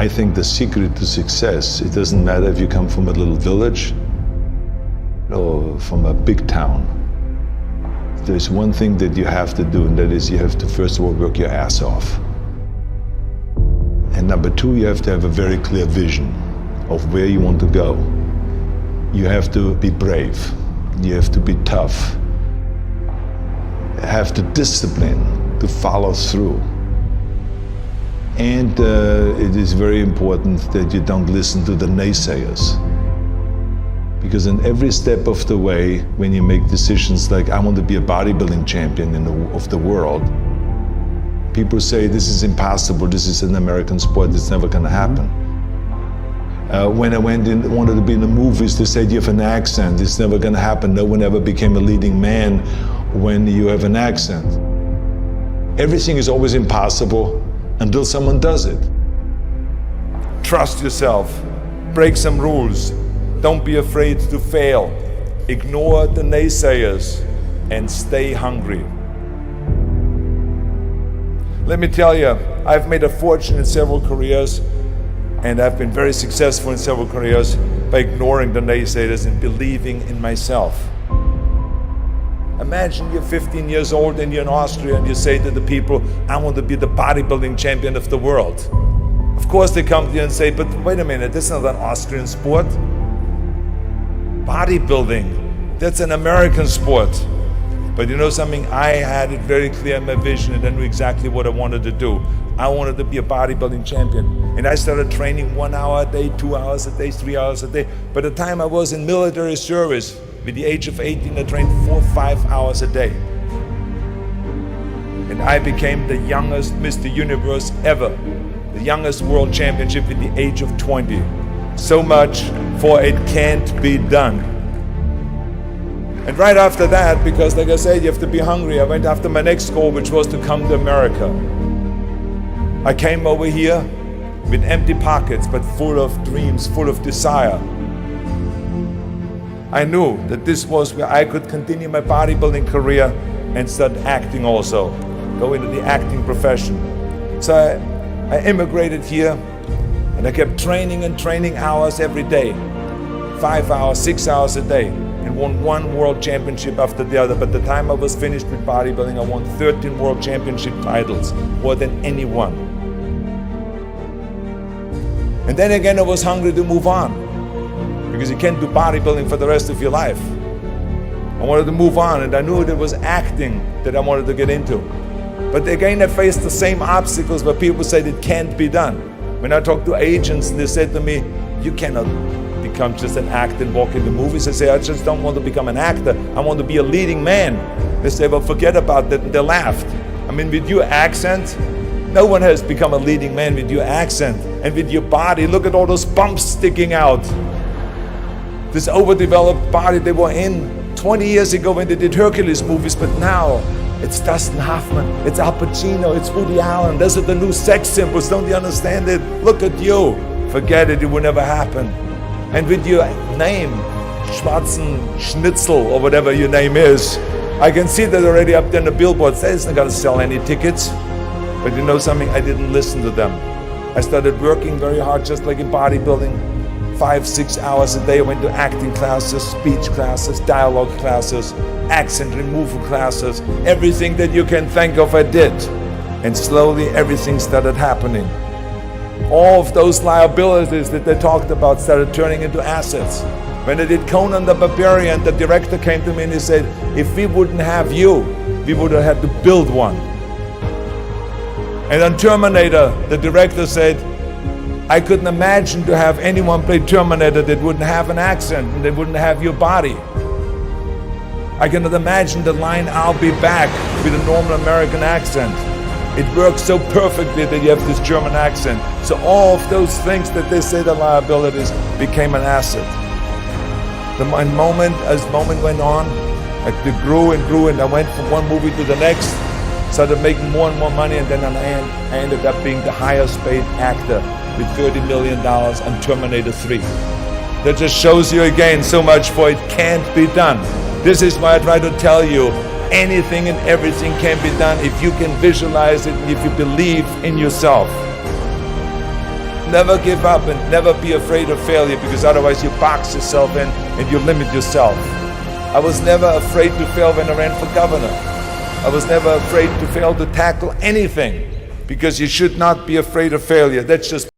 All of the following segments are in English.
I think the secret to success, it doesn't matter if you come from a little village or from a big town. There's one thing that you have to do, and that is you have to first of all work your ass off. And number two, you have to have a very clear vision of where you want to go. You have to be brave. You have to be tough. You have the discipline to follow through. And it is very important that you don't listen to the naysayers. Because in every step of the way, when you make decisions like, I want to be a bodybuilding champion of the world, people say, this is impossible, this is an American sport, it's never going to happen. When I wanted to be in the movies, they said, you have an accent, it's never going to happen. No one ever became a leading man when you have an accent. Everything is always impossible until someone does it. Trust yourself, break some rules, don't be afraid to fail, ignore the naysayers, and stay hungry. Let me tell you, I've made a fortune in several careers, and I've been very successful in several careers by ignoring the naysayers and believing in myself. Imagine you're 15 years old and you're in Austria and you say to the people, I want to be the bodybuilding champion of the world. Of course they come to you and say, but wait a minute, this is not an Austrian sport. Bodybuilding, that's an American sport. But you know something, I had it very clear in my vision and I knew exactly what I wanted to do. I wanted to be a bodybuilding champion. And I started training 1 hour a day, 2 hours a day, 3 hours a day. By the time I was in military service, with the age of 18, I trained 4 or 5 hours a day. And I became the youngest Mr. Universe ever. The youngest world championship at the age of 20. So much for it can't be done. And right after that, because like I said, you have to be hungry, I went after my next goal, which was to come to America. I came over here with empty pockets, but full of dreams, full of desire. I knew that this was where I could continue my bodybuilding career and start acting also, go into the acting profession. So I immigrated here and I kept training and training hours every day, 5 hours, 6 hours a day, and won 1 world championship after the other. By the time I was finished with bodybuilding, I won 13 world championship titles, more than anyone. And then again, I was hungry to move on, because you can't do bodybuilding for the rest of your life. I wanted to move on, and I knew it was acting that I wanted to get into. But again, I faced the same obstacles where people said it can't be done. When I talked to agents, they said to me, you cannot become just an actor and walk into movies. I say, I just don't want to become an actor. I want to be a leading man. They say, well, forget about that. And they laughed. I mean, with your accent, no one has become a leading man with your accent. And with your body, look at all those bumps sticking out. This overdeveloped body they were in 20 years ago when they did Hercules movies, but now it's Dustin Hoffman, it's Al Pacino, it's Woody Allen. Those are the new sex symbols, don't you understand it? Look at you. Forget it, it will never happen. And with your name, Schwarzenegger, or whatever your name is, I can see that already up there on the billboards. That isn't gonna sell any tickets. But you know something, I didn't listen to them. I started working very hard, just like in bodybuilding. 5, 6 hours a day. I went to acting classes, speech classes, dialogue classes, accent removal classes. Everything that you can think of, I did. And slowly everything started happening. All of those liabilities that they talked about started turning into assets. When I did Conan the Barbarian, the director came to me and he said, if we wouldn't have you, we would have had to build one. And on Terminator, the director said, I couldn't imagine to have anyone play Terminator that wouldn't have an accent and that wouldn't have your body. I cannot imagine the line, I'll be back, with a normal American accent. It works so perfectly that you have this German accent. So all of those things that they say the liabilities became an asset. As moment went on, it grew and grew, and I went from one movie to the next, started making more and more money, and then I ended up being the highest paid actor with $30 million on Terminator 3. That just shows you again so much for it can't be done. This is why I try to tell you, anything and everything can be done if you can visualize it and if you believe in yourself. never give up and never be afraid of failure, because otherwise you box yourself in and you limit yourself. I was never afraid to fail when I ran for governor. I was never afraid to fail to tackle anything, because you should not be afraid of failure. That's just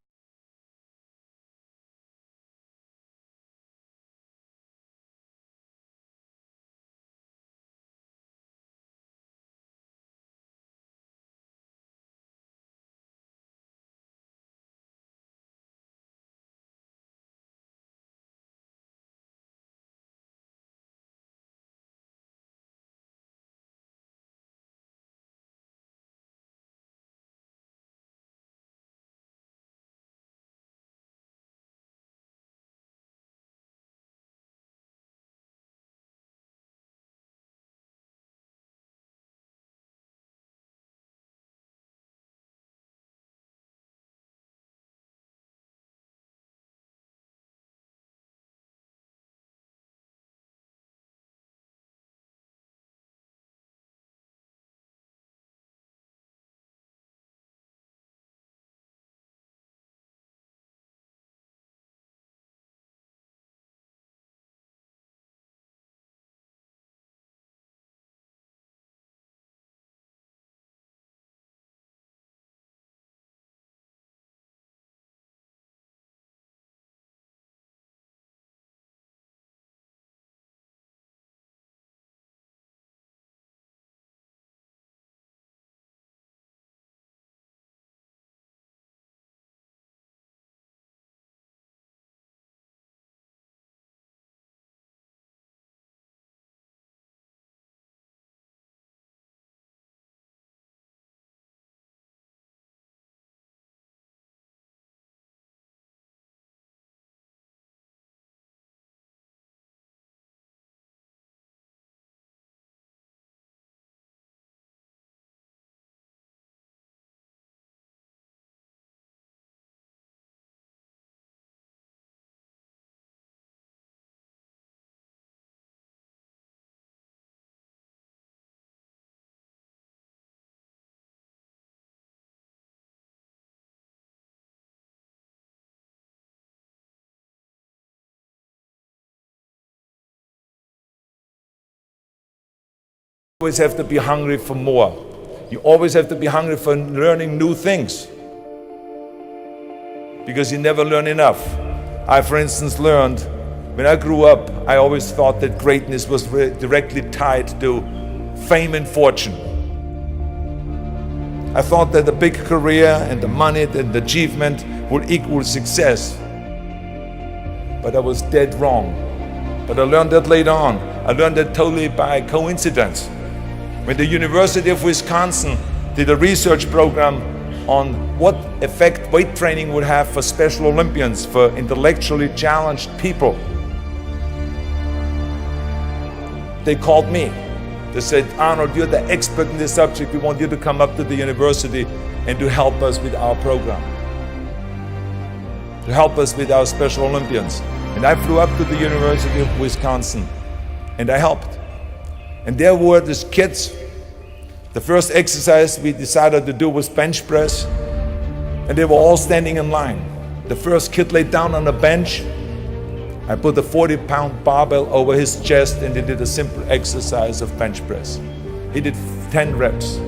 always have to be hungry for more. You always have to be hungry for learning new things, because you never learn enough. I, for instance, learned when I grew up, I always thought that greatness was directly tied to fame and fortune. I thought that the big career and the money and the achievement would equal success. But I was dead wrong. But I learned that later on. I learned that totally by coincidence. When the University of Wisconsin did a research program on what effect weight training would have for Special Olympians, for intellectually challenged people, they called me. They said, Arnold, you're the expert in this subject. We want you to come up to the university and to help us with our program, to help us with our Special Olympians. And I flew up to the University of Wisconsin and I helped. And there were these kids. The first exercise we decided to do was bench press, and they were all standing in line. The first kid laid down on a bench. I put a 40-pound barbell over his chest and he did a simple exercise of bench press. He did 10 reps.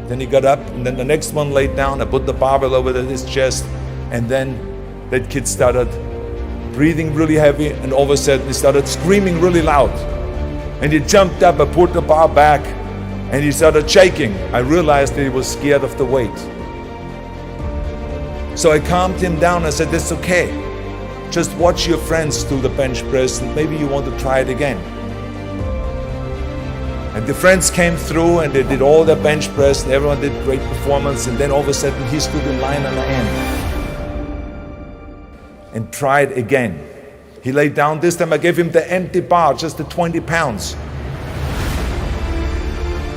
Then he got up, and then the next one laid down. I put the barbell over his chest, and then that kid started breathing really heavy, and all of a sudden he started screaming really loud. And he jumped up, I pulled the bar back, and he started shaking. I realized that he was scared of the weight. So I calmed him down. I said, "That's okay. Just watch your friends do the bench press, and maybe you want to try it again." And the friends came through, and they did all their bench press, and everyone did great performance. And then all of a sudden, he stood in line on the end and tried again. He laid down. This time I gave him the empty bar, just the 20 pounds.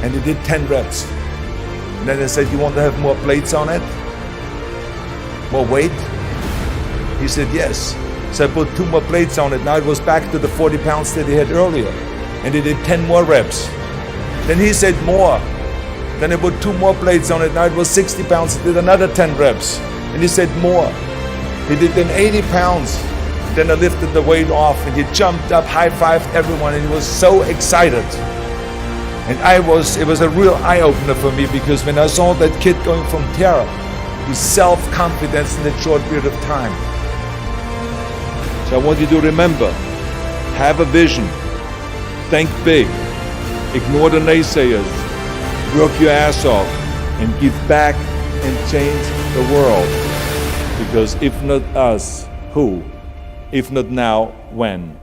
And he did 10 reps. And then I said, "You want to have more plates on it? More weight?" He said, "Yes." So I put 2 more plates on it. Now it was back to the 40 pounds that he had earlier. And he did 10 more reps. Then he said, "More." Then I put 2 more plates on it. Now it was 60 pounds. He did another 10 reps. And he said, more. He did then 80 pounds. Then I lifted the weight off and he jumped up, high-fived everyone, and he was so excited. And it was a real eye-opener for me, because when I saw that kid going from terror to self-confidence in a short period of time. So I want you to remember, have a vision, think big, ignore the naysayers, work your ass off, and give back and change the world. Because if not us, who? If not now, when?